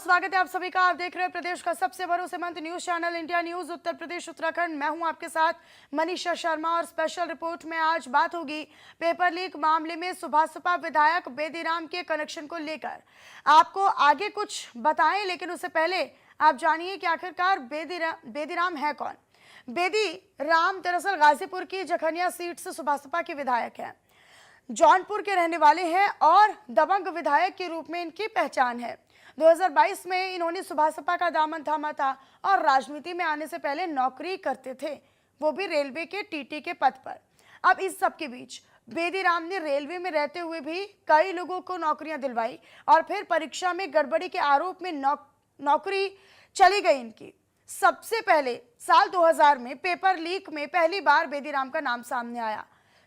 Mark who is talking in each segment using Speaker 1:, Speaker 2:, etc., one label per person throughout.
Speaker 1: स्वागत है आप सभी का। आप देख रहे हैं प्रदेश का सबसे भरोसेमंद news channel India news Uttar Pradesh Uttarakhand. मैं हूं आपके साथ मनीषा शर्मा और स्पेशल रिपोर्ट में आज बात होगी पेपर लीक मामले में सुभासपा विधायक बेदीराम के कनेक्शन को लेकर। आपको आगे कुछ बताएं, लेकिन उससे पहले आप जानिए कि आखिरकार बेदीराम है कौन। बेदीराम दरअसल गाजीपुर की जखनिया सीट से सुभासपा के विधायक है, जौनपुर के रहने वाले हैं और दबंग विधायक के रूप में इनकी पहचान है। 2022 में इन्होंने सुभासपा का दामन थामा था और राजनीति में आने से पहले नौकरी करते थे, वो भी रेलवे के टीटी के पद पर। अब इस सब के बीच बेदीराम ने रेलवे में रहते हुए भी कई लोगों को नौकरियां दिलवाई और फिर परीक्षा में गड़बड़ी के आरोप में नौकरी चली गई इनकी। सबसे पहले साल 2000 में पेपर लीक में पहली बार बेदीराम का नाम सामने आया,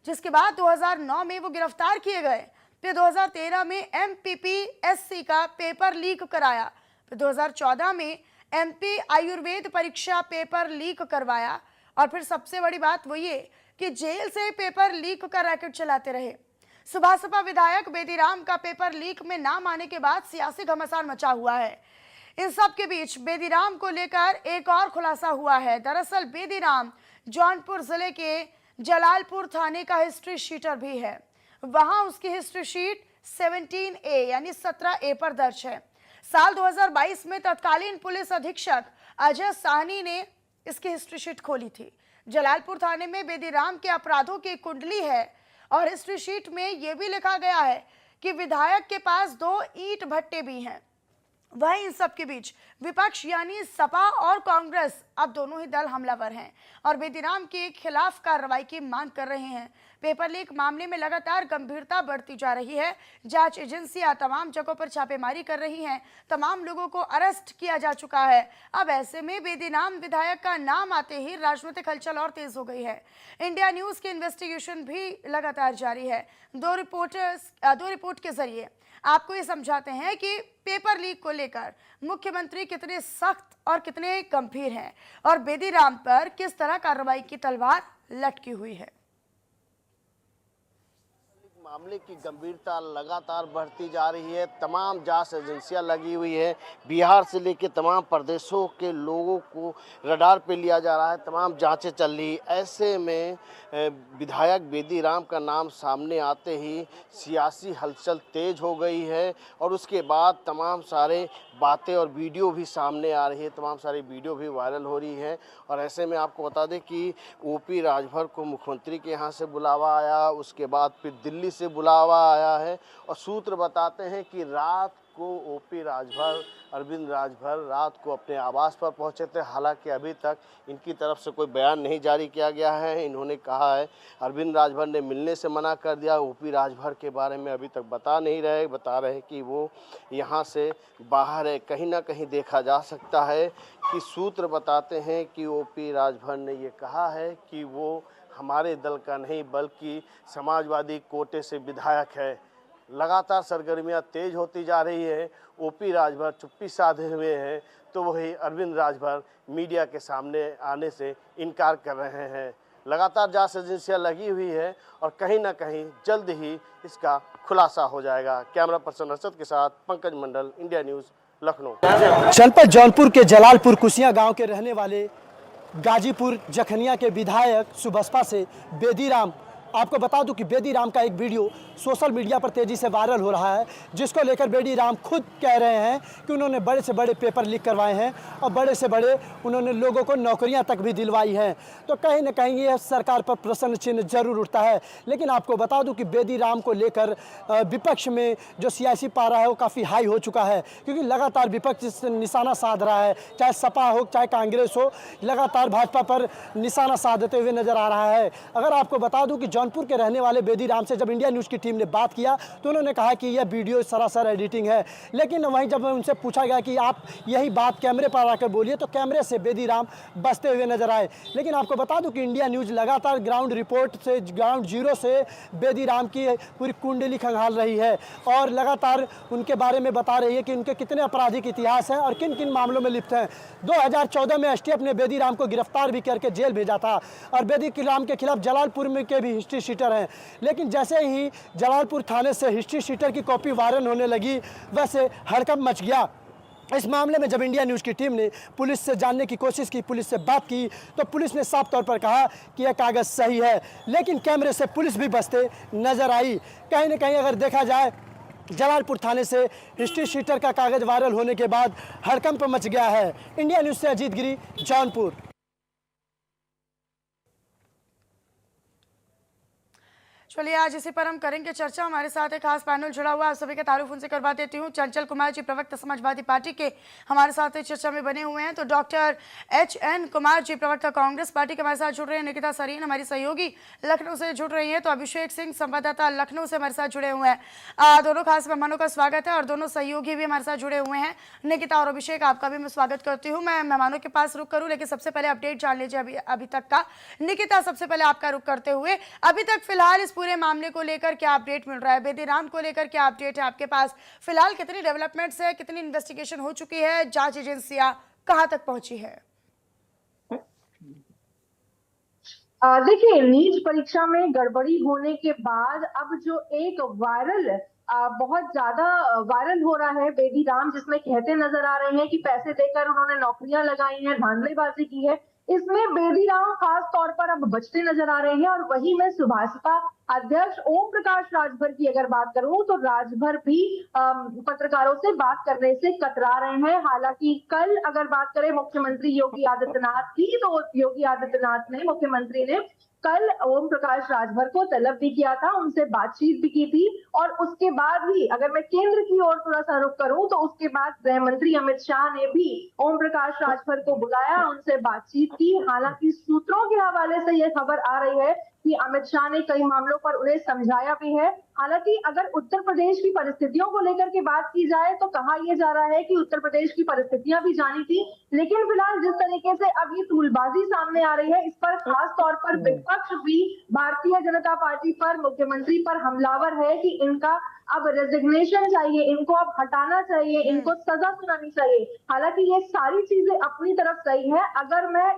Speaker 1: जिसके बाद 2009 में वो गिरफ्तार किए गए। फिर 2013 में MPPSC का पेपर लीक कराया। फिर 2014 में MP आयुर्वेद परीक्षा पेपर लीक करवाया। और फिर सबसे बड़ी बात वो ये कि जेल से पेपर लीक का रैकेट चलाते रहे। सुभासपा विधायक बेदीराम का पेपर लीक में नाम आने के बाद सियासी घमासान मचा हुआ है। इन सब के बीच बेदीराम को लेकर एक और खुलासा हुआ है। दरअसल बेदीराम जौनपुर जिले के जलालपुर थाने का हिस्ट्री शीटर भी है। वहां उसकी हिस्ट्री शीट 17A यानी 17A पर दर्ज है। साल 2022 में तत्कालीन पुलिस अधीक्षक अजय साहनी ने इसकी हिस्ट्री शीट खोली थी। जलालपुर थाने में बेदीराम के अपराधों की कुंडली है और हिस्ट्री शीट में यह भी लिखा गया है कि विधायक के पास 2 ईंट भट्टे भी हैं। वहीं इन सब के बीच विपक्ष यानी सपा और कांग्रेस अब दोनों ही दल हमलावर हैं और बेदीराम के खिलाफ कार्रवाई की मांग कर रहे हैं। पेपर लीक मामले में लगातार गंभीरता बढ़ती जा रही है। जांच एजेंसियां तमाम जगहों पर छापेमारी कर रही हैं। तमाम लोगों को अरेस्ट किया जा चुका है। अब ऐसे में बेदीराम विधायक का नाम आते ही राजनीतिक हलचल और तेज हो गई है। इंडिया न्यूज की इन्वेस्टिगेशन भी लगातार जारी है। दो रिपोर्ट के जरिए आपको ये समझाते हैं कि पेपर लीक को लेकर मुख्यमंत्री कितने सख्त और कितने गंभीर हैं और बेदीराम पर किस तरह कार्रवाई की तलवार लटकी हुई है।
Speaker 2: मामले की गंभीरता लगातार बढ़ती जा रही है। तमाम जांच एजेंसियां लगी हुई है। बिहार से लेकर तमाम प्रदेशों के लोगों को रडार पे लिया जा रहा है। तमाम जांचें चल रही। ऐसे में विधायक बेदीराम का नाम सामने आते ही सियासी हलचल तेज हो गई है और उसके बाद तमाम सारे बातें और वीडियो भी सामने आ रही है। तमाम सारी वीडियो भी वायरल हो रही है। और ऐसे में आपको बता दें कि OP राजभर को मुख्यमंत्री के यहाँ से बुलावा आया, उसके बाद फिर दिल्ली से बुलावा आया है और सूत्र बताते हैं कि रात को OP राजभर, अरविंद राजभर रात को अपने आवास पर पहुंचे थे। हालांकि अभी तक इनकी तरफ से कोई बयान नहीं जारी किया गया है। इन्होंने कहा है, अरविंद राजभर ने मिलने से मना कर दिया। OP राजभर के बारे में अभी तक बता नहीं रहे, बता रहे कि वो यहाँ से बाहर है। कहीं ना कहीं देखा जा सकता है कि सूत्र बताते हैं कि OP राजभर ने ये कहा है कि वो हमारे दल का नहीं बल्कि समाजवादी कोटे से विधायक है। लगातार सरगर्मियां तेज होती जा रही है। OP राजभर चुप्पी साधे हुए हैं तो वही अरविंद राजभर मीडिया के सामने आने से इनकार कर रहे हैं। लगातार जांच एजेंसियां लगी हुई है और कहीं ना कहीं जल्द ही इसका खुलासा हो जाएगा। कैमरा पर्सन अर्शद के साथ पंकज मंडल, इंडिया न्यूज़, लखनऊ।
Speaker 3: जनपद जौनपुर के जलालपुर कुसिया गांव के रहने वाले गाजीपुर जखनिया के विधायक सुभासपा से बेदीराम, आपको बता दूं कि बेदीराम का एक वीडियो सोशल मीडिया पर तेज़ी से वायरल हो रहा है, जिसको लेकर बेदीराम खुद कह रहे हैं कि उन्होंने बड़े से बड़े पेपर लीक करवाए हैं और बड़े से बड़े उन्होंने लोगों को नौकरियां तक भी दिलवाई हैं। तो कहीं ना कहीं ये सरकार पर प्रश्न चिन्ह जरूर उठता है। लेकिन आपको बता दूं कि बेदीराम को लेकर विपक्ष में जो सियासी पारा है वो काफ़ी हाई हो चुका है, क्योंकि लगातार विपक्ष निशाना साध रहा है। चाहे सपा हो चाहे कांग्रेस हो, लगातार भाजपा पर निशाना साधते हुए नजर आ रहा है। अगर आपको बता दूं कि जौनपुर के रहने वाले बेदीराम से जब इंडिया न्यूज़ की टीम ने बात किया तो उन्होंने कहा कि यह वीडियो सरासर एडिटिंग है। लेकिन वहीं जब उनसे पूछा गया कि आप यही बात कैमरे पर आकर बोलिए, तो कैमरे से बेदीराम बचते हुए नजर आए। लेकिन आपको बता दूं कि इंडिया न्यूज़ लगातार ग्राउंड रिपोर्ट से, ग्राउंड जीरो से बेदीराम की पूरी कुंडली खंगाल रही है और लगातार उनके बारे में बता रही है कि उनके कितने आपराधिक इतिहास हैं और किन किन मामलों में लिप्त हैं। 2014 में STF ने बेदीराम को गिरफ्तार भी करके जेल भेजा था और बेदीराम के खिलाफ जलालपुर में के भी हिस्ट्री शीटर हैं। लेकिन जैसे ही जलालपुर थाने से हिस्ट्री शीटर की कॉपी वायरल होने लगी, वैसे हड़कंप मच गया इस मामले में जब इंडिया न्यूज़ की टीम ने पुलिस से जानने की कोशिश की, पुलिस से बात की, तो पुलिस ने साफ तौर पर कहा कि यह कागज़ सही है, लेकिन कैमरे से पुलिस भी बचते नजर आई। कहीं ना कहीं अगर देखा जाए, जलालपुर थाने से हिस्ट्री शीटर का कागज़ वायरल होने के बाद हड़कंप मच गया है। इंडिया न्यूज़ से अजीत गिरी, जौनपुर।
Speaker 1: चलिए आज इसी पर हम करेंगे चर्चा। हमारे साथ एक खास पैनल जुड़ा हुआ है, आप सभी का तारुफ उनसे करवा देती हूँ। चंचल कुमार जी, प्रवक्ता समाजवादी पार्टी के, हमारे साथ इस चर्चा में बने हुए हैं। तो डॉक्टर HN कुमार जी, प्रवक्ता कांग्रेस पार्टी के, हमारे साथ जुड़ रहे हैं। निकिता सरीन हमारी सहयोगी लखनऊ से जुड़ रही है। तो अभिषेक सिंह, संवाददाता लखनऊ से हमारे साथ जुड़े हुए हैं। दोनों खास मेहमानों का स्वागत है और दोनों सहयोगी भी हमारे साथ जुड़े हुए हैं। निकिता और अभिषेक, आपका भी मैं स्वागत करती हूँ। मैं मेहमानों के पास रुक करूँ, लेकिन सबसे पहले अपडेट जान लीजिए अभी तक का। निकिता, सबसे पहले आपका रुख करते हुए, अभी तक फिलहाल इस पूरे मामले को लेकर क्या अपडेट मिल रहा है? बेदी राम को लेकर क्या अपडेट है आपके पास? फिलहाल कितनी डेवलपमेंट्स है, कितनी इन्वेस्टिगेशन हो चुकी है, जांच एजेंसियां कहां तक पहुंची है?
Speaker 4: देखिए, नीट परीक्षा में गड़बड़ी होने के बाद अब जो एक बहुत ज्यादा वायरल हो रहा है बेदी राम, जिसमें कहते नजर आ रहे हैं कि पैसे देकर उन्होंने नौकरियां लगाई हैं, धांधलीबाजी की है, इसमें बेदी राम खास तौर पर अब बचते नजर आ रहे हैं। और वही मैं सुभाषपा अध्यक्ष ओम प्रकाश राजभर की अगर बात करूं तो राजभर भी पत्रकारों से बात करने से कतरा रहे हैं। हालांकि कल अगर बात करें मुख्यमंत्री योगी आदित्यनाथ की, तो योगी आदित्यनाथ ने, मुख्यमंत्री ने कल ओम प्रकाश राजभर को तलब भी किया था, उनसे बातचीत भी की थी। और उसके बाद ही अगर मैं केंद्र की ओर थोड़ा सा रुख करूं तो उसके बाद गृह मंत्री अमित शाह ने भी ओम प्रकाश राजभर को बुलाया, उनसे बातचीत की। हालांकि सूत्रों के हवाले से यह खबर आ रही है कि अमित शाह ने कई मामलों पर उन्हें समझाया भी है। हालांकि अगर उत्तर प्रदेश की परिस्थितियों को लेकर के बात की जाए तो कहा यह जा रहा है कि उत्तर प्रदेश की परिस्थितियां भी जानी थी, लेकिन फिलहाल जिस तरीके से अब ये तूलबाजी सामने आ रही है, इस पर खास तौर पर विपक्ष भी भारतीय जनता पार्टी पर, मुख्यमंत्री पर हमलावर है कि इनका अब रेजिग्नेशन चाहिए, इनको अब हटाना चाहिए, इनको सजा सुनानी चाहिए। हालांकि ये सारी चीजें अपनी तरफ सही है। अगर मैं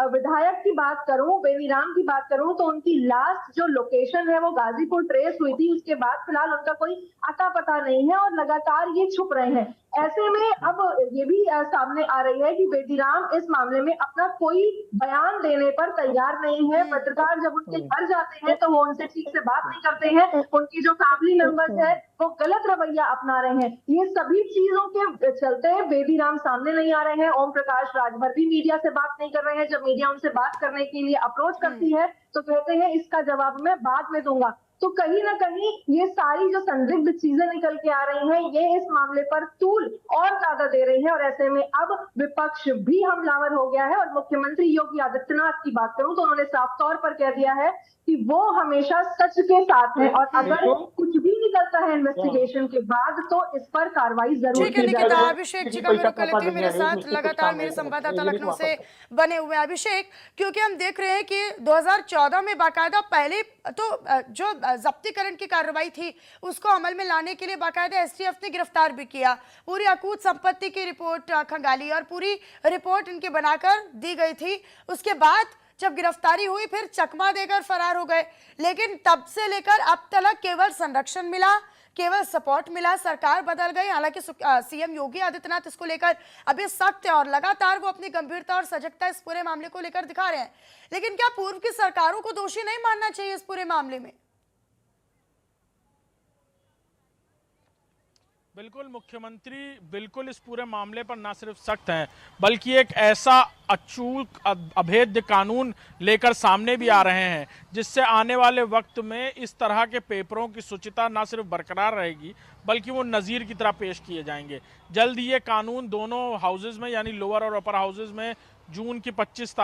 Speaker 4: विधायक की बात करूं, बेदी राम की बात करूं, तो उनकी लास्ट जो लोकेशन है वो गाजीपुर ट्रेस हुई थी। उसके बाद फिलहाल उनका कोई अता पता नहीं है और लगातार ये छुप रहे हैं। ऐसे में अब ये भी सामने आ रही है कि बेदी राम इस मामले में अपना कोई बयान देने पर तैयार नहीं है। पत्रकार जब उनके घर जाते हैं तो वो उनसे ठीक से बात नहीं करते हैं, उनकी जो फैमिली मेंबर्स है वो गलत रवैया अपना रहे हैं। ये सभी चीजों के चलते बेदी राम सामने नहीं आ रहे हैं। ओम प्रकाश राजभर भी मीडिया से बात नहीं कर रहे हैं। जब मीडिया उनसे बात करने के लिए अप्रोच करती है तो कहते हैं इसका जवाब मैं बाद में दूंगा। तो कहीं ना कहीं ये सारी जो संदिग्ध चीजें निकल के आ रही हैं, ये इस मामले पर तूल और ज्यादा दे रही है। और ऐसे में अब विपक्ष भी हमलावर हो गया है। और मुख्यमंत्री योगी आदित्यनाथ की बात करूं तो उन्होंने साफ तौर पर कह दिया है कि वो हमेशा सच के साथ है और अगर कुछ भी निकलता है इन्वेस्टिगेशन के बाद तो इस पर कार्रवाई जरूर
Speaker 1: ठीक है।
Speaker 4: की
Speaker 1: निकिता,
Speaker 4: जाएगी।
Speaker 1: अभिषेक जी का मैं रुख कर लेती हूँ। मेरे साथ लगातार मेरे संवाददाता लखनऊ से बने हुए हैं। अभिषेक, क्योंकि हम देख रहे हैं कि 2014 में बाकायदा पहले तो जो जब्तीकरण की कार्रवाई थी उसको अमल में लाने के लिए बाकायदा STF ने गिरफ्तार भी किया, पूरी अकूत संपत्ति की रिपोर्ट खंगाली और पूरी रिपोर्ट इनकी बनाकर दी गई थी। उसके बाद जब गिरफ्तारी हुई फिर चकमा देकर फरार हो गए, लेकिन तब से लेकर अब तक केवल संरक्षण मिला, केवल सपोर्ट मिला, सरकार बदल गई। हालांकि CM योगी आदित्यनाथ इसको लेकर अभी सख्त है और लगातार वो अपनी गंभीरता और सजगता इस पूरे मामले को लेकर दिखा रहे हैं। लेकिन क्या पूर्व की सरकारों को दोषी नहीं मानना चाहिए इस पूरे मामले में?
Speaker 5: बिल्कुल, मुख्यमंत्री बिल्कुल इस पूरे मामले पर ना सिर्फ सख्त हैं बल्कि एक ऐसा अचूक अभेद्य कानून लेकर सामने भी आ रहे हैं जिससे आने वाले वक्त में इस तरह के पेपरों की शुचिता ना सिर्फ बरकरार रहेगी बल्कि वो नज़ीर की तरह पेश किए जाएंगे। जल्द ही ये कानून दोनों हाउसेज में यानी लोअर और अपर हाउसेज में जुलाई की 25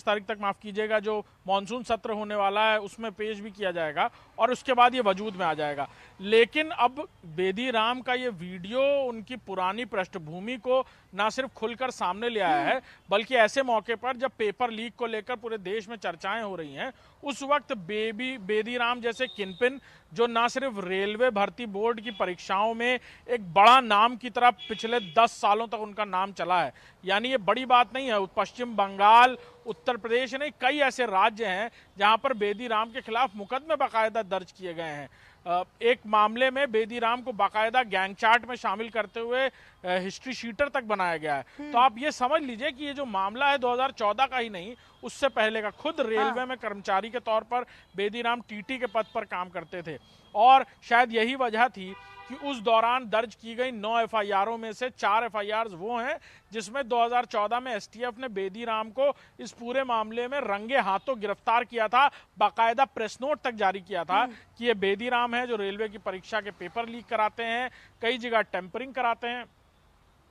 Speaker 5: तारीख तक माफ़ कीजिएगा, जो मॉनसून सत्र होने वाला है उसमें पेश भी किया जाएगा और उसके बाद ये वजूद में आ जाएगा। लेकिन अब बेदी राम का ये वीडियो उनकी पुरानी पृष्ठभूमि को ना सिर्फ खुलकर सामने ले आया है बल्कि ऐसे मौके पर जब पेपर लीक को लेकर पूरे देश में चर्चाएं हो रही हैं, उस वक्त बेदी राम जैसे किनपिन जो ना सिर्फ रेलवे भर्ती बोर्ड की परीक्षाओं में एक बड़ा नाम की तरह पिछले 10 सालों तक उनका नाम चला है, यानी ये बड़ी बात नहीं है। पश्चिम बंगाल, उत्तर प्रदेश नहीं, कई ऐसे राज्य हैं जहां पर बेदी राम के खिलाफ मुकदमे बाकायदा दर्ज किए गए हैं। एक मामले में बेदीराम को बाकायदा गैंग चार्ट में शामिल करते हुए हिस्ट्री शीटर तक बनाया गया है। तो आप ये समझ लीजिए कि ये जो मामला है 2014 का ही नहीं, उससे पहले का। खुद रेलवे में कर्मचारी के तौर पर बेदीराम टीटी के पद पर काम करते थे और शायद यही वजह थी कि उस दौरान दर्ज की गई 9 एफआईआरों में से 4 एफआईआर वो हैं जिसमें 2014 में एसटीएफ ने बेदीराम को इस पूरे मामले में रंगे हाथों गिरफ्तार किया था, बाकायदा प्रेस नोट तक जारी किया था कि ये बेदीराम है जो रेलवे की परीक्षा के पेपर लीक कराते हैं, कई जगह टेम्परिंग कराते हैं,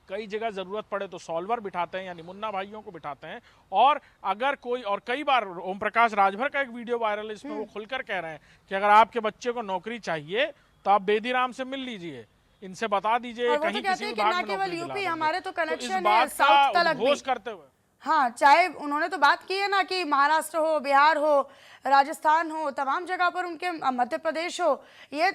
Speaker 5: कई जगह जरूरत पड़े तो सॉल्वर बिठाते हैं, यानी मुन्ना भाइयों को बिठाते हैं। और अगर कोई, और कई बार ओम प्रकाश राजभर का एक वीडियो वायरल है, इसमें वो खुलकर कह रहे हैं कि अगर आपके बच्चे को नौकरी चाहिए तो आप बेदीराम से मिल लीजिए, इनसे बता दीजिए कहीं किसी विभाग में नौकरी दिला देंगे।
Speaker 1: हमारे तो
Speaker 5: इस
Speaker 1: कनेक्शन है
Speaker 5: बात
Speaker 1: साउथ
Speaker 5: का
Speaker 1: तक भी।
Speaker 5: उद्घोष करते हुए
Speaker 1: हाँ, चाहे उन्होंने तो बात की है ना कि महाराष्ट्र हो, बिहार हो, राजस्थान हो, तमाम जगह पर उनके, मध्य प्रदेश हो, ये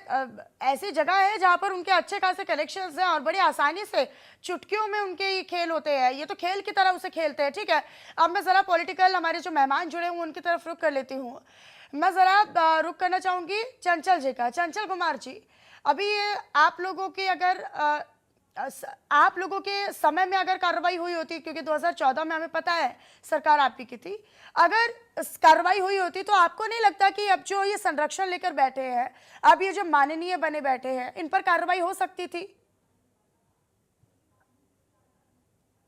Speaker 1: ऐसी जगह है जहाँ पर उनके अच्छे खासे कलेक्शंस हैं और बड़ी आसानी से चुटकियों में उनके ये खेल होते हैं, ये तो खेल की तरह उसे खेलते हैं। ठीक है, अब मैं ज़रा पॉलिटिकल, हमारे जो मेहमान जुड़े हुए उनकी तरफ रुख कर लेती हूँ। मैं ज़रा रुख करना चाहूँगी चंचल जी का। चंचल कुमार जी, अभी ये आप लोगों की अगर आप लोगों के समय में अगर कार्रवाई हुई होती, क्योंकि 2014 में हमें पता है सरकार आपकी की थी, अगर कार्रवाई हुई होती तो आपको नहीं लगता कि अब जो ये संरक्षण लेकर बैठे हैं, अब ये जो माननीय बने बैठे हैं, इन पर कार्रवाई हो सकती थी?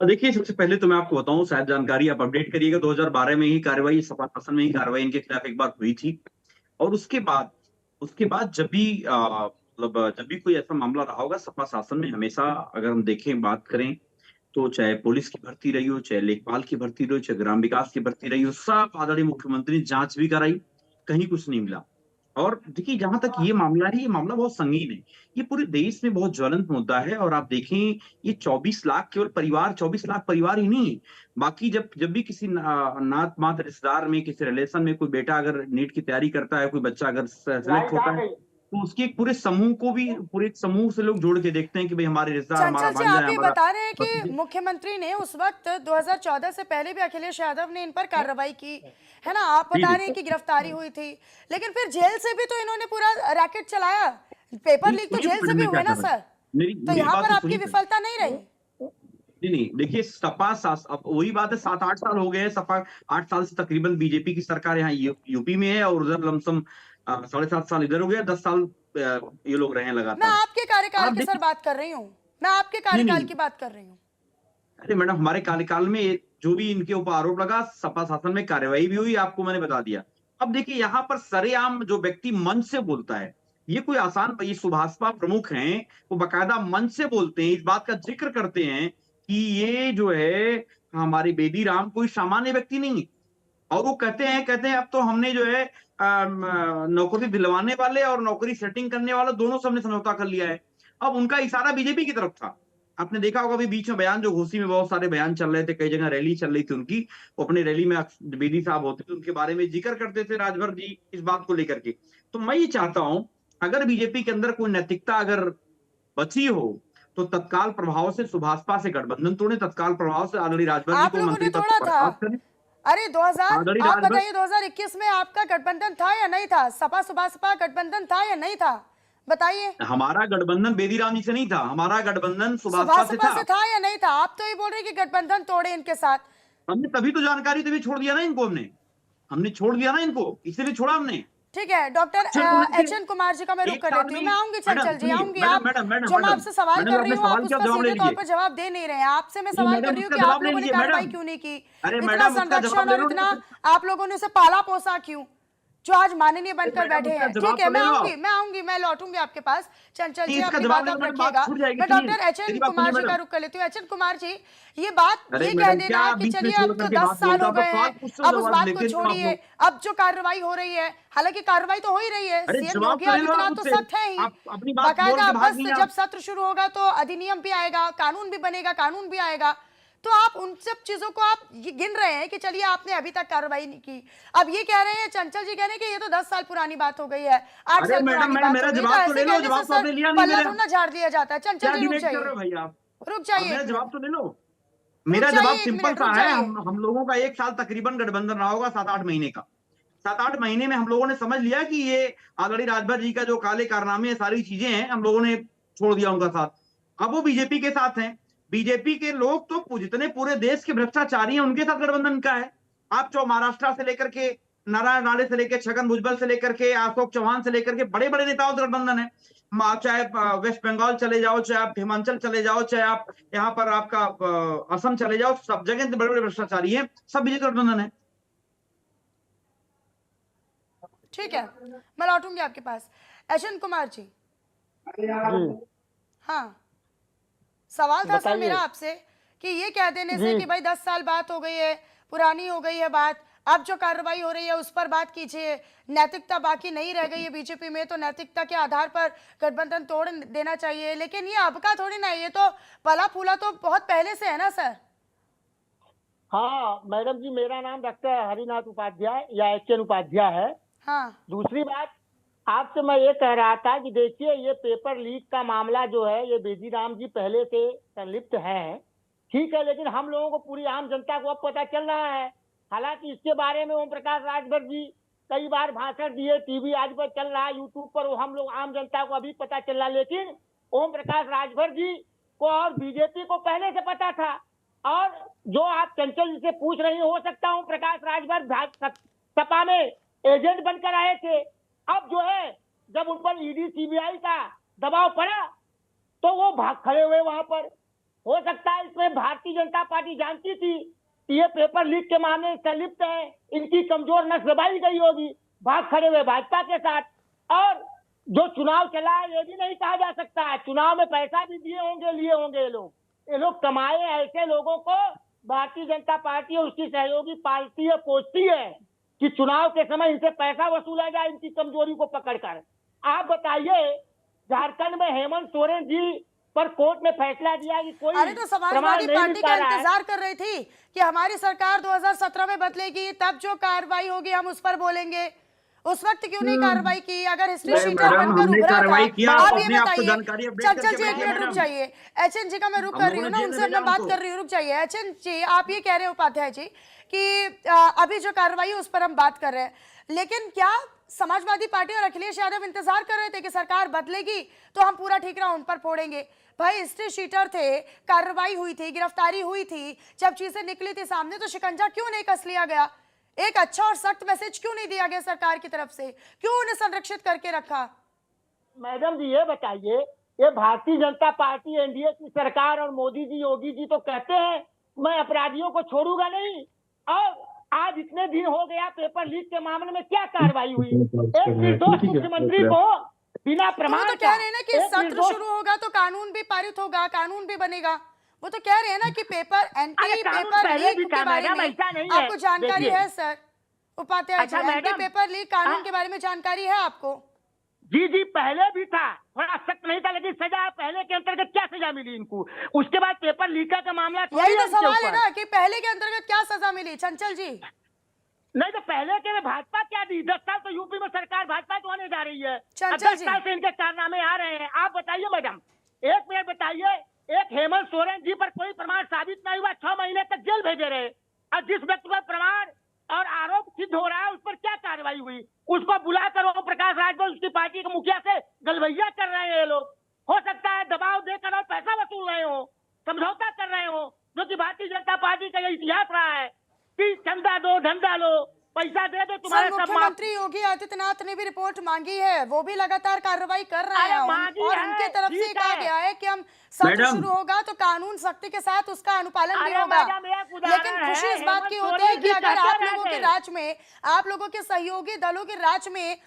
Speaker 6: देखिए, सबसे पहले तो मैं आपको बताऊं, शायद जानकारी आप अपडेट करिएगा, 2012 में ही कार्रवाई, सपा शासन में ही कार्रवाई इनके खिलाफ एक बार हुई थी। और उसके बाद जब भी मतलब जब भी कोई ऐसा मामला रहा होगा, सपा शासन में हमेशा, अगर हम देखें, बात करें, तो चाहे पुलिस की भर्ती रही हो, चाहे लेखपाल की भर्ती रही हो, चाहे ग्राम विकास की भर्ती रही हो, सब आदरणीय मुख्यमंत्री ने जांच भी कराई, कहीं कुछ नहीं मिला। और देखिए, जहां तक ये मामला है, ये मामला बहुत संगीन है, ये पूरे देश में बहुत ज्वलंत मुद्दा है। और आप देखें, ये 24 लाख केवल परिवार, 24 लाख परिवार ही नहीं है, बाकी जब भी किसी नात मात रिश्तेदार में, किसी रिलेशन में कोई बेटा अगर नीट की तैयारी करता है, कोई बच्चा अगर सेलेक्ट होता है, तो उसके एक पूरे समूह को भी, पूरे एक समूह से लोग जोड़ के देखते हैं कि भाई हमारे रिश्तेदार, हमारा
Speaker 1: चंचल जी,
Speaker 6: भांजा
Speaker 1: आप
Speaker 6: है,
Speaker 1: ये
Speaker 6: हमारा
Speaker 1: बता रहे हैं कि मुख्यमंत्री ने उस वक्त 2014 से पहले भी अखिलेश यादव ने इन पर कार्रवाई की है ना, आप बता रहे हैं कि गिरफ्तारी हुई थी, लेकिन फिर जेल से भी तो इन्होंने पूरा रैकेट चलाया, पेपर लीक तो जेल से भी हुए ना सर, तो यहाँ पर आपकी विफलता नहीं रही?
Speaker 6: नहीं, देखिए, सपा अब वही बात है, 7-8 साल हो गए हैं, सपा 8 साल से तकरीबन बीजेपी की सरकार यहाँ यूपी में है, और उधर लमसम 7.5 साल इधर हो गया, 10 साल ये लोग रहे हैं लगातार।
Speaker 1: मैं आपके कार्यकाल की सर बात कर रही हूँ, मैं आपके कार्यकाल की बात कर रही हूँ।
Speaker 6: अरे मैडम, हमारे कार्यकाल में जो भी इनके ऊपर आरोप लगा, सपा शासन में कार्रवाई भी हुई, आपको मैंने बता दिया। अब देखिए, यहाँ पर सरेआम जो व्यक्ति मंच से बोलता है, ये कोई आसान, ये सुभाषपा प्रमुख हैं, वो बाकायदा मंच से बोलते हैं, इस बात का जिक्र करते हैं कि ये जो है हमारे बेदीराम कोई सामान्य व्यक्ति नहीं है। और वो कहते हैं अब तो हमने जो है नौकरी दिलवाने वाले और नौकरी सेटिंग करने वाले दोनों से हमने समझौता कर लिया है। अब उनका इशारा बीजेपी की तरफ था। आपने देखा होगा अभी बीच में बयान, जो घोसी में बहुत सारे बयान चल रहे थे, कई जगह रैली चल रही थी उनकी, वो अपनी रैली में बेदी साहब होते थे, उनके बारे में जिक्र करते थे राजभर जी, इस बात को लेकर के। तो मैं ये चाहता हूं, अगर बीजेपी के अंदर कोई नैतिकता अगर बची हो, तो तत्काल प्रभाव से सुभाषपा से गठबंधन तोड़े, तत्काल प्रभाव से आदरणीय राजभर जी को मंत्री पद से बर्खास्त करें।
Speaker 1: अरे 2000, आप बताइए 2021 में आपका गठबंधन था या नहीं था? सपा सुभाषपा गठबंधन था या नहीं था, बताइए।
Speaker 6: हमारा गठबंधन बेदीराम जी से नहीं था, हमारा गठबंधन सुभाषपा से था
Speaker 1: या नहीं था? आप तो ये बोल रहे कि गठबंधन तोड़े इनके साथ।
Speaker 6: हमने तभी तो जानकारी, तभी छोड़ दिया ना इनको, हमने छोड़ दिया ना इनको, इसीलिए छोड़ा हमने।
Speaker 1: ठीक है, डॉक्टर एचएन कुमार जी का मैं रुख कर लेती हूँ, मैं आऊंगी चंचल जी, आऊंगी। आप जो मैं आपसे सवाल कर रही हूँ, आप उसका सीधे तौर पर जवाब दे नहीं रहे हैं। आपसे मैं सवाल कर रही हूँ कि आप लोगों ने कार्रवाई क्यों नहीं की, इतना संरक्षण और इतना आप लोगों ने उसे पाला पोसा क्यों, जो आज माननीय बनकर बैठे हैं? ठीक है, मैं आऊंगी, मैं लौटूंगी आपके पास। चंचल जी, अपनी बात आप रखिएगा। मैं डॉक्टर एचएन कुमार जी का रुख कर लेती हूँ। एचएन कुमार जी, ये बात ये कह देना कि चलिए अब तो 10 साल हो गए हैं, अब उस बात को छोड़िए, अब जो कार्रवाई हो रही है, हालांकि कार्रवाई तो हो ही रही है, सीएम योगी आदित्यनाथ तो सख्त है ही, बाकायदा बस जब सत्र शुरू होगा तो अधिनियम भी आएगा, कानून भी बनेगा, कानून भी आएगा। तो आप उन सब चीजों को आप गिन रहे हैं कि चलिए आपने अभी तक कार्रवाई नहीं की, अब ये कह रहे हैं, चंचल जी कह रहे हैं कि ये तो 10 साल पुरानी बात हो गई है, 8 साल पुरानी बात हो गई है, तो ऐसे पल्ला तो ना झाड़ दिया जाता है। चंचल जी रुक जाइए,
Speaker 6: जवाब तो ले लो। मेरा जवाब सिंपल सा है, हम लोगों का 1 साल तकरीबन गठबंधन रहा होगा, 7-8 महीने का। 7-8 महीने में हम लोगों ने समझ लिया कि ये आदरणीय राजभर जी का जो काले कारनामे सारी चीजें हैं, हम लोगों ने छोड़ दिया उनका साथ। अब वो बीजेपी के साथ हैं। बीजेपी के लोग तो जितने पूरे देश के भ्रष्टाचारी हैं उनके साथ गठबंधन का है। आप महाराष्ट्र से लेकर के नारायण राणे से लेकर छगन भुजबल से लेकर के अशोक चौहान से लेकर के बड़े बड़े नेताओं से गठबंधन है। चाहे वेस्ट बंगाल चले जाओ, चाहे आप हिमाचल चले जाओ, चाहे आप यहाँ पर आपका असम चले जाओ, सब जगह बड़े बड़े भ्रष्टाचारी हैं, सब बीजेपी गठबंधन है।
Speaker 1: ठीक है, मैं लौटूंगी आपके पास। अश्विन कुमार जी, हाँ, सवाल था सर मेरा आपसे कि ये कह देने से कि भाई 10 साल बात हो गई है, पुरानी हो गई है बात, अब जो कार्रवाई हो रही है उस पर बात कीजिए। नैतिकता बाकी नहीं रह गई है बीजेपी में, तो नैतिकता के आधार पर गठबंधन तोड़ देना चाहिए। लेकिन ये अब का थोड़ी ना, ये तो पला फूला तो बहुत पहले से है ना सर।
Speaker 7: हाँ मैडम जी, मेरा नाम डॉक्टर हरिनाथ उपाध्याय या एचएन उपाध्याय है।
Speaker 1: हाँ,
Speaker 7: दूसरी बात आपसे मैं ये कह रहा था कि देखिए, ये पेपर लीक का मामला जो है, ये बेदीराम जी पहले से संलिप्त हैं, ठीक है, लेकिन हम लोगों को, पूरी आम जनता को अब पता चल रहा है। हालांकि इसके बारे में ओम प्रकाश राजभर जी कई बार भाषण दिए, टीवी आज पर चल रहा है, यूट्यूब पर, वो हम लोग आम जनता को अभी पता चल रहा है। लेकिन ओम प्रकाश राजभर जी को और बीजेपी को पहले से पता था। और जो आप चंचल जी से पूछ रही हो सकता है ओम प्रकाश राजभर सपा में एजेंट बनकर आए थे। अब जो है, जब उन पर ईडी सीबीआई का दबाव पड़ा तो वो भाग खड़े हुए वहां पर। हो सकता है इसमें भारतीय जनता पार्टी जानती थी कि ये पेपर लीक के मामले में संलिप्त है, इनकी कमजोर नस दबाई गई होगी, भाग खड़े हुए भाजपा के साथ। और जो चुनाव चला है, ये भी नहीं कहा जा सकता है, चुनाव में पैसा भी दिए होंगे, लिए होंगे ये लोग कमाए। ऐसे लोगों को भारतीय जनता पार्टी और उसकी सहयोगी पार्टी है, पोषती है कि चुनाव के समय इनसे पैसा वसूला जाए, इनकी कमजोरी को पकड़कर। आप बताइए, झारखंड में हेमंत सोरेन जी पर कोर्ट में फैसला दिया कि कोई
Speaker 1: अरे तो समाजवादी पार्टी का इंतजार कर रही थी कि हमारी सरकार 2017 में बदलेगी, तब जो कार्रवाई होगी हम उस पर बोलेंगे। उस वक्त क्यों नहीं कार्रवाई की? अगर हिस्ट्री शीटर बनकर उभरा था, आप ये बताइए। चल जी, एक मिनट रुक जाइए। एचएन जी का मैं रुक कर रही हूँ ना, उनसे मैं बात कर रही हूँ, रुक जाइए। एचएन जी, आप ये कह रहे हो उपाध्याय जी कि अभी जो कार्रवाई है उस पर हम बात कर रहे हैं, लेकिन क्या समाजवादी पार्टी और अखिलेश यादव इंतजार कर रहे थे कि सरकार बदलेगी तो हम पूरा ठीकरा उन पर फोड़ेंगे? भाई हिस्ट्री शीटर थे, कार्रवाई हुई थी, गिरफ्तारी हुई थी, जब चीजें निकली थी सामने तो शिकंजा क्यों नहीं कस लिया गया? एक अच्छा और सख्त मैसेज क्यों नहीं दिया गया सरकार की तरफ से? क्यों उन्हें संरक्षित करके रखा?
Speaker 7: मैडम जी ये बताइए, ये भारतीय जनता पार्टी एनडीए की सरकार और मोदी जी, योगी जी तो कहते हैं मैं अपराधियों को छोड़ूंगा नहीं, और आज इतने दिन हो गया पेपर लीक के मामले में क्या कार्रवाई हुई? एक निर्दोष मुख्यमंत्री को बिना प्रमाण
Speaker 1: तो कह रहे हैं ना कि सत्र शुरू होगा तो कानून भी पारित होगा, कानून भी बनेगा। वो तो कह रहे हैं ना कि पेपर एंटी पेपर लीक के बारे में आपको जानकारी है sir Upadhyay ji? Anti paper leak कानून के बारे में जानकारी है आपको?
Speaker 7: जी जी, पहले भी था, थोड़ा सख्त नहीं था, लेकिन सजा पहले के अंतर्गत क्या सजा मिली इनको? उसके बाद पेपर लीक का मामला
Speaker 1: यही तो सवाल है ना कि पहले के अंतर्गत क्या सजा मिली? चंचल जी,
Speaker 7: नहीं तो पहले के भाजपा क्या दी? 10 साल तो यूपी में सरकार भाजपा तो होने जा रही है, 10 साल से इनके कारनामे आ रहे हैं। आप बताइए मैडम, एक मिनट बताइए, एक हेमंत सोरेन जी पर कोई प्रमाण साबित नहीं हुआ, 6 महीने तक जेल भेजे रहे, और जिस व्यक्ति पर प्रमाण और आरोप सिद्ध हो रहा है उस पर क्या कार्रवाई हुई? उसको बुलाकर ओम प्रकाश राजभर उसकी पार्टी के मुखिया से गलवैया कर रहे हैं ये लोग। हो सकता है दबाव देकर और पैसा वसूल रहे हो, समझौता कर रहे हो, जो कि भारतीय जनता पार्टी का ये इतिहास रहा है कि चंदा दो, धंधा लो, पैसा दे दो, तुम्हारे सब।
Speaker 1: मुख्यमंत्री योगी आदित्यनाथ ने भी रिपोर्ट मांगी है, वो भी लगातार कार्रवाई कर रहे हैं, और उनके तरफ से कहा गया है कि हम सत्र शुरू होगा तो कानून सख्ती के साथ उसका अनुपालन भी होगा। लेकिन खुशी इस बात की होती है कि अगर आप लोगों के राज्य में, आप लोगों के सहयोगी दलों के राज्य में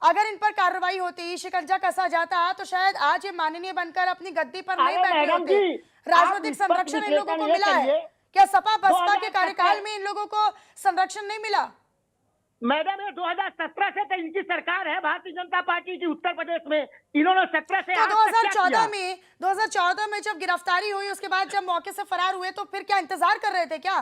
Speaker 1: अगर इन पर कार्रवाई होती, शिकंजा कसा जाता, तो शायद आज ये माननीय बनकर अपनी गद्दी पर नहीं बैठे होते। राजनीतिक संरक्षण इन लोगों को मिला है क्या? सपा बसपा के कार्यकाल में इन लोगों को संरक्षण नहीं मिला?
Speaker 7: मैडम ये 2017 से तो इनकी सरकार है भारतीय जनता पार्टी की उत्तर प्रदेश में, इन्होंने 17 से
Speaker 1: तो 2014 में जब गिरफ्तारी हुई, उसके बाद जब मौके से फरार हुए, तो फिर क्या इंतजार कर रहे थे क्या?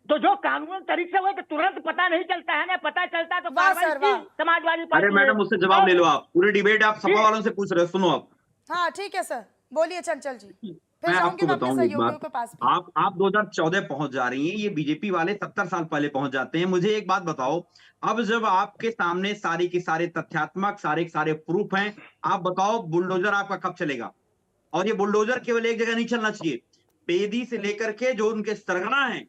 Speaker 7: तो जो कानून तरीके से हुए तो तुरंत पता नहीं चलता है ना, पता चलता तो समाजवादी पार्टी।
Speaker 6: अरे मैडम उससे जवाब ले लो, आप पूरे डिबेट आप सपा वालों से पूछ रहे हो, सुनो आप।
Speaker 1: हाँ ठीक है सर, बोलिए चंचल जी। फिर
Speaker 6: मैं
Speaker 1: जाऊंगी
Speaker 6: आपको
Speaker 1: मैं अपने
Speaker 6: बताऊं एक
Speaker 1: सहयोगियों
Speaker 6: बात,
Speaker 1: के पास भी।
Speaker 6: आप 2014 पहुंच जा रही हैं, ये बीजेपी वाले 70 साल पहले पहुंच जाते हैं। मुझे एक बात बताओ, अब जब आपके सामने सारे के सारे तथ्यात्मक सारे के सारे प्रूफ हैं, आप बताओ बुलडोजर आपका कब चलेगा? और ये बुलडोजर केवल एक जगह नहीं चलना चाहिए, बेदी से लेकर के जो उनके सरगना हैं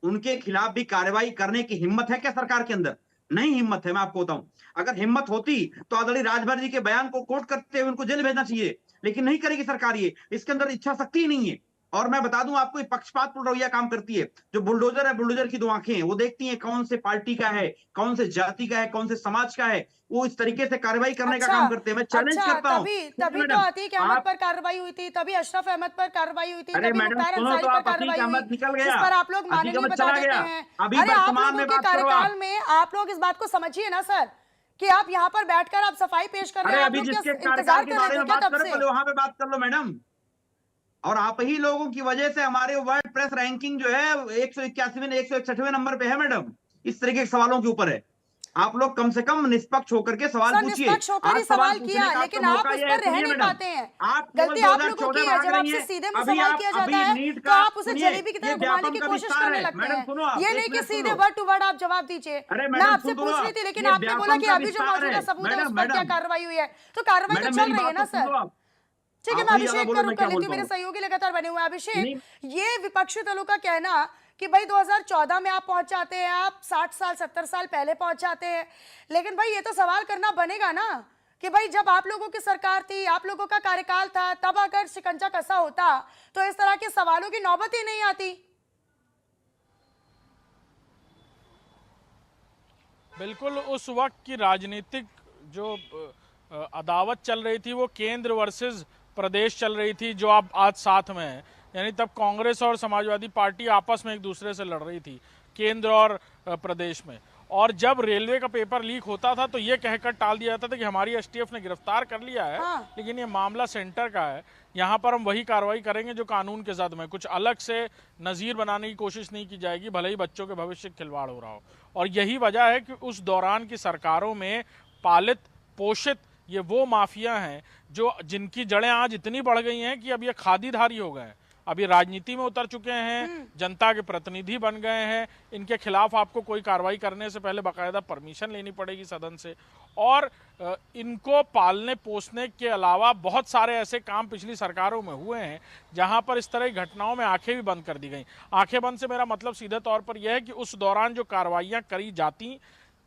Speaker 6: उनके खिलाफ भी कार्रवाई करने की हिम्मत है क्या सरकार के अंदर? नहीं हिम्मत है। मैं आपको बताऊं, अगर हिम्मत होती तो आदरणीय राजभर जी के बयान को कोट करते हुए उनको जेल भेजना चाहिए, लेकिन नहीं करेगी सरकार, ये इसके अंदर इच्छा शक्ति ही नहीं है। और मैं बता दूं आपको, पक्षपातपूर्ण रवैया काम करती है। जो बुलडोजर है, बुलडोजर की दो आंखें हैं, वो देखती हैं कौन से पार्टी का है, कौन से जाति का है, कौन से समाज का है, वो इस तरीके से कार्रवाई करने का
Speaker 1: अच्छा
Speaker 6: काम करते हैं। मैं चैलेंज
Speaker 1: अच्छा,
Speaker 6: करता हूं,
Speaker 1: तभी
Speaker 6: सुनिए
Speaker 1: तभी तो
Speaker 6: मैडम,
Speaker 1: अतीक अहमद
Speaker 6: आप,
Speaker 1: पर कार्रवाई हुई थी, तभी अशरफ अहमद पर कार्रवाई हुई थी,
Speaker 6: अरे
Speaker 1: तभी
Speaker 6: मैडम
Speaker 1: मुख्तार
Speaker 6: सुनो
Speaker 1: अंसारी
Speaker 6: तो,
Speaker 1: पर
Speaker 6: आप अतीक
Speaker 1: कार्रवाई हुई,
Speaker 6: अहमद निकल
Speaker 1: जिस
Speaker 6: गया,
Speaker 1: पर आप लोग
Speaker 6: अतीक
Speaker 1: माननीय
Speaker 6: अहमद
Speaker 1: बता
Speaker 6: चला
Speaker 1: देते
Speaker 6: गया।
Speaker 1: हैं।
Speaker 6: अभी
Speaker 1: अरे आप
Speaker 6: वर्तमान
Speaker 1: लोगों
Speaker 6: में
Speaker 1: के
Speaker 6: बात करो
Speaker 1: कार्यकाल
Speaker 6: आप।
Speaker 1: में आप लोग इस बात को समझिए ना सर, कि आप यहाँ पर बैठकर आप सफाई पेश कर रहे
Speaker 6: अरे
Speaker 1: हैं। आप
Speaker 6: अभी
Speaker 1: लोग क्या
Speaker 6: जिसके
Speaker 1: इंतजार
Speaker 6: कार्यकाल के
Speaker 1: कर रहे
Speaker 6: बारे
Speaker 1: थे
Speaker 6: में
Speaker 1: क्या
Speaker 6: बात
Speaker 1: तब
Speaker 6: करो,
Speaker 1: से?
Speaker 6: पहले वहां पे बात कर लो मैडम। और आप ही लोगों की वजह से हमारे वर्ल्ड प्रेस रैंकिंग जो है 181वें 161वें नंबर पे है मैडम, इस तरीके के सवालों के ऊपर है। आप लोग कम से कम निष्पक्ष होकर के सवाल
Speaker 1: सर
Speaker 6: पूछिए।
Speaker 1: निष्पक्ष होकर ही
Speaker 6: आज सवाल
Speaker 1: सवाल
Speaker 6: पूछने
Speaker 1: किया,
Speaker 6: का आपका
Speaker 1: लेकिन आप
Speaker 6: मौका
Speaker 1: उस
Speaker 6: यह है।
Speaker 1: पर रह
Speaker 6: सुनिए
Speaker 1: नहीं
Speaker 6: मैडम,
Speaker 1: पाते हैं।
Speaker 6: आप केवल
Speaker 1: गलती आप लोगों
Speaker 6: 2014
Speaker 1: की है,
Speaker 6: भाग
Speaker 1: जब
Speaker 6: रही
Speaker 1: आपसे
Speaker 6: हैं।
Speaker 1: सीधे मुंह
Speaker 6: अभी
Speaker 1: सवाल
Speaker 6: आप
Speaker 1: किया जाता
Speaker 6: अभी
Speaker 1: है
Speaker 6: नीट
Speaker 1: तो
Speaker 6: का
Speaker 1: आप उसे
Speaker 6: सुनिए,
Speaker 1: जलेबी की
Speaker 6: ये
Speaker 1: तरह घुमाने
Speaker 6: व्यापम
Speaker 1: की
Speaker 6: का
Speaker 1: कोशिश
Speaker 6: विस्तार
Speaker 1: करने
Speaker 6: है।
Speaker 1: लगते
Speaker 6: मैडम
Speaker 1: हैं।
Speaker 6: सुनो, आप
Speaker 1: ये
Speaker 6: एक
Speaker 1: नहीं कि
Speaker 6: मिनट सुन
Speaker 1: सीधे
Speaker 6: लो।
Speaker 1: वर्ड टू वर्ड आप जवाब दीजिए।
Speaker 6: अरे
Speaker 1: मैं
Speaker 6: मैडम
Speaker 1: आपसे
Speaker 6: सुन तो
Speaker 1: पूछ
Speaker 6: लो,
Speaker 1: रही थी, लेकिन
Speaker 6: ये
Speaker 1: आपने बोला
Speaker 6: व्यापम
Speaker 1: कि
Speaker 6: का
Speaker 1: अभी जो
Speaker 6: विस्तार है।
Speaker 1: मौजूदा सबूत है उस
Speaker 6: मैडम
Speaker 1: पर क्या
Speaker 6: मैडम
Speaker 1: कार्रवाई हुई है, तो कार्रवाई तो
Speaker 6: मैडम
Speaker 1: चल
Speaker 6: मेरी
Speaker 1: रही है
Speaker 6: बात
Speaker 1: ना
Speaker 6: तो सुन
Speaker 1: सर।
Speaker 6: लो आप।
Speaker 1: ठीक है,
Speaker 6: आप
Speaker 1: मैं
Speaker 6: ही ज्यादा
Speaker 1: अभिषेक का
Speaker 6: बोलो, मैं
Speaker 1: रुख कर
Speaker 6: क्या
Speaker 1: लेती हूँ,
Speaker 6: बोलता
Speaker 1: मेरे
Speaker 6: हूँ।
Speaker 1: सहयोगी लगातार बने हुए हैं। अभिषेक,
Speaker 6: नहीं,
Speaker 1: ये विपक्षी दलों का कहना कि भाई 2014 में आप पहुंच जाते हैं, आप 60 साल 70 साल पहले पहुंच जाते हैं, लेकिन भाई ये तो सवाल करना बनेगा ना कि भाई जब आप लोगों की सरकार थी, आप लोगों का कार्यकाल था, तब अगर शिकंजा कसा होता तो इस तरह के सवालों की नौबत ही नहीं आती।
Speaker 5: बिल्कुल उस वक्त की राजनीतिक जो अदावत चल रही थी वो केंद्र वर्सेस प्रदेश चल रही थी, जो आप आज साथ में है। यानी तब कांग्रेस और समाजवादी पार्टी आपस में एक दूसरे से लड़ रही थी, केंद्र और प्रदेश में। और जब रेलवे का पेपर लीक होता था तो ये कहकर टाल दिया जाता था कि हमारी एसटीएफ ने गिरफ्तार कर लिया है,
Speaker 1: हाँ।
Speaker 5: लेकिन ये मामला सेंटर का है, यहाँ पर हम वही कार्रवाई करेंगे जो कानून के जद में। कुछ अलग से नज़ीर बनाने की कोशिश नहीं की जाएगी, भले ही बच्चों के भविष्य का खिलवाड़ हो रहा हो। और यही वजह है कि उस दौरान की सरकारों में पालित पोषित ये वो माफिया हैं जो जिनकी जड़ें आज इतनी बढ़ गई हैं कि अब ये खादीधारी हो गए हैं, अब ये राजनीति में उतर चुके हैं, जनता के प्रतिनिधि बन गए हैं। इनके खिलाफ आपको कोई कार्रवाई करने से पहले बाकायदा परमिशन लेनी पड़ेगी सदन से। और इनको पालने पोसने के अलावा बहुत सारे ऐसे काम पिछली सरकारों में हुए हैं जहां पर इस तरह की घटनाओं में आंखें भी बंद कर दी गई। आंखें बंद से मेरा मतलब सीधे तौर पर यह है कि उस दौरान जो कार्रवाइयां करी जाती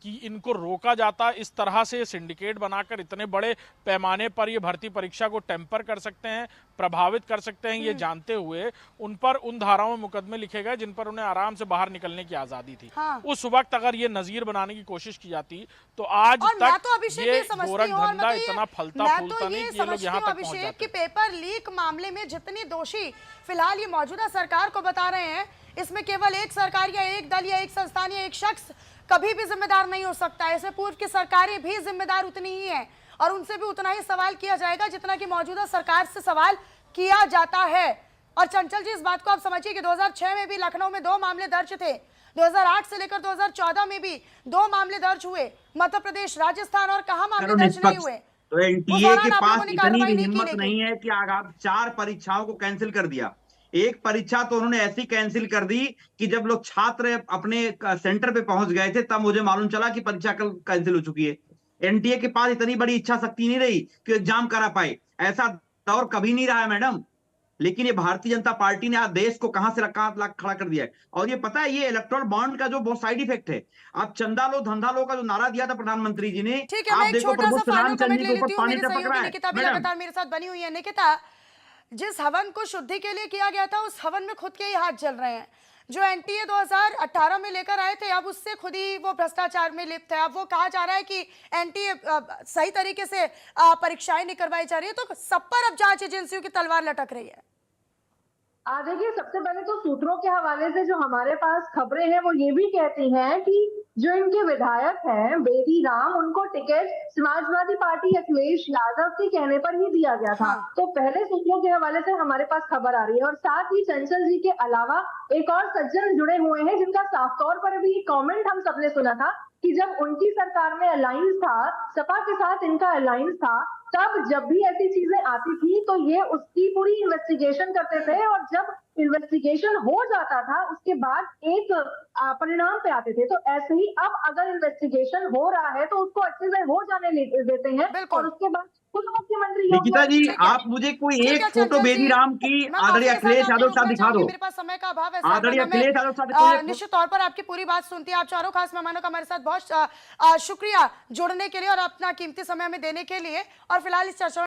Speaker 5: कि इनको रोका जाता, इस तरह से सिंडिकेट बनाकर इतने बड़े पैमाने पर ये भर्ती परीक्षा को टेम्पर कर सकते हैं, प्रभावित कर सकते हैं, ये जानते हुए उन पर उन धाराओं में मुकदमे लिखे गए जिन पर उन्हें आराम से बाहर निकलने की आज़ादी थी।
Speaker 1: हाँ।
Speaker 5: उस वक्त अगर ये नजीर बनाने की कोशिश की जाती तो आज
Speaker 1: और मैं
Speaker 5: तक
Speaker 1: तो अभिषेक
Speaker 5: ये
Speaker 1: ये समझती
Speaker 5: गोरख
Speaker 1: हूँ, और
Speaker 5: धंधा
Speaker 1: मैं तो
Speaker 5: इतना फलता
Speaker 1: मैं
Speaker 5: फूलता
Speaker 1: तो
Speaker 5: नहीं
Speaker 1: ये
Speaker 5: कि ये लोग
Speaker 1: समझती
Speaker 5: यहाँ
Speaker 1: हूँ
Speaker 5: तक पहुंच
Speaker 1: अभिषेक
Speaker 5: जाते।
Speaker 1: कि पेपर लीक मामले में जितनी दोषी फिलहाल ये मौजूदा सरकार को बता रहे हैं, इसमें केवल एक सरकार या एक दल या एक संस्थान या एक शख्स कभी भी जिम्मेदार नहीं हो सकता। इसमें पूर्व की सरकारें भी जिम्मेदार उतनी ही हैं और उनसे भी उतना ही सवाल किया जाएगा जितना कि मौजूदा सरकार से सवाल किया जाता है। और चंचल जी, इस बात को आप समझिए कि 2006 में भी लखनऊ में 2 मामले दर्ज थे, 2008 से लेकर 2014 में भी 2 मामले दर्ज हुए, मध्य प्रदेश, राजस्थान, और कहां मामले दर्ज नहीं हुए।
Speaker 6: तो एनटीए के पास इतनी भी हिम्मत नहीं है कि आप 4 परीक्षाओं को कैंसिल कर दिया। एक परीक्षा तो उन्होंने ऐसी कैंसिल कर दी कि जब लोग छात्र अपने सेंटर पे पहुंच गए थे तब मुझे मालूम चला कि परीक्षा कल कैंसिल हो चुकी है। एनटीए के पास इतनी बड़ी इच्छा शक्ति नहीं रही कि एग्जाम करा पाए, ऐसा दौर कभी नहीं रहा है मैडम। लेकिन ये भारतीय जनता पार्टी ने आज देश को कहां से खड़ा कर दिया है। और ये पता है, ये इलेक्टोरल बॉन्ड का जो बहुत साइड इफेक्ट है। आप चंदा लो धंधा लो का जो नारा दिया था प्रधानमंत्री जी ने,
Speaker 1: ठीक है, मैं
Speaker 6: आप
Speaker 1: एक
Speaker 6: देखो
Speaker 1: छोटा सा
Speaker 6: प्रभु
Speaker 1: फाइनल
Speaker 6: श्रीरामचंद्र
Speaker 1: कमेंट
Speaker 6: जी
Speaker 1: ले
Speaker 6: के ऊपर
Speaker 1: लेती हूँ।
Speaker 6: पानी
Speaker 1: मेरे
Speaker 6: टपक
Speaker 1: सहयोगी
Speaker 6: रहा है
Speaker 1: निकिता भी
Speaker 6: मैडम।
Speaker 1: लगातार मेरे साथ बनी हुई है। निकिता, जिस हवन को शुद्धि के लिए किया गया था उस हवन में खुद के ही हाथ जल रहे हैं। जो एनटीए 2018 में लेकर आए थे अब उससे खुद ही वो भ्रष्टाचार में लिप्त है। अब वो कहा जा रहा है कि एनटीए सही तरीके से परीक्षाएं नहीं करवाई जा रही है, तो सब पर अब जांच एजेंसियों की तलवार लटक रही है।
Speaker 4: देखिए, सबसे पहले तो सूत्रों के हवाले से जो हमारे पास खबरें हैं वो ये भी कहती हैं कि जो इनके विधायक हैं बेदी राम, उनको टिकट समाजवादी पार्टी अखिलेश यादव के कहने पर ही दिया गया था।
Speaker 1: हाँ।
Speaker 4: तो पहले सूत्रों के हवाले से हमारे पास खबर आ रही है। और साथ ही चंचल जी के अलावा एक और सज्जन जुड़े हुए हैं जिनका साफ तौर पर अभी कॉमेंट हम सबने सुना था कि जब उनकी सरकार में अलायंस था, सपा के साथ इनका अलायंस था, तब जब भी ऐसी चीजें आती थी तो ये उसकी पूरी इन्वेस्टिगेशन करते थे, और जब इन्वेस्टिगेशन हो जाता था उसके बाद एक परिणाम पे आते थे। तो ऐसे ही अब अगर इन्वेस्टिगेशन हो रहा है तो उसको अच्छे से हो जाने देते हैं,
Speaker 1: बिल्कुल।
Speaker 4: और उसके बाद खुद मुख्यमंत्री योगी
Speaker 6: निकिता जी,
Speaker 1: ठीक है।
Speaker 6: आप मुझे कोई
Speaker 1: ठीक
Speaker 6: एक
Speaker 1: है,
Speaker 6: फोटो
Speaker 1: चंचल
Speaker 6: बेदी
Speaker 1: जी,
Speaker 6: राम की
Speaker 1: मैं
Speaker 6: आदरणीय
Speaker 1: काफी के साथ
Speaker 6: अखिलेश
Speaker 1: आपको
Speaker 6: यादव
Speaker 1: रोकना
Speaker 6: साहब दिखा
Speaker 1: चाहूंगी,
Speaker 6: दो।
Speaker 1: मेरे पास समय का अभाव है
Speaker 6: आदरणीय
Speaker 1: साथ
Speaker 6: अखिलेश यादव साहब दिखाइए।
Speaker 1: निश्चित तौर पर आपकी पूरी बात सुनती है। आप चारों खास मेहमानों का हमारे साथ बहुत शुक्रिया जुड़ने के लिए और अपना कीमती समय हमें देने के लिए। और फिलहाल इस चर्चा